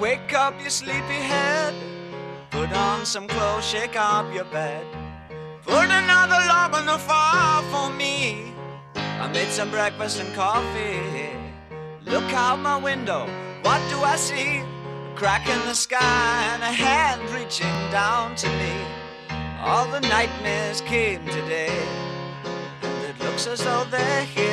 Wake up, you sleepyhead. Put on some clothes, shake up your bed. Put another log on the fire for me. I made some breakfast and coffee. Look out my window, what do I see? A crack in the sky and a hand reaching down to me. All the nightmares came today, and it looks as though they're here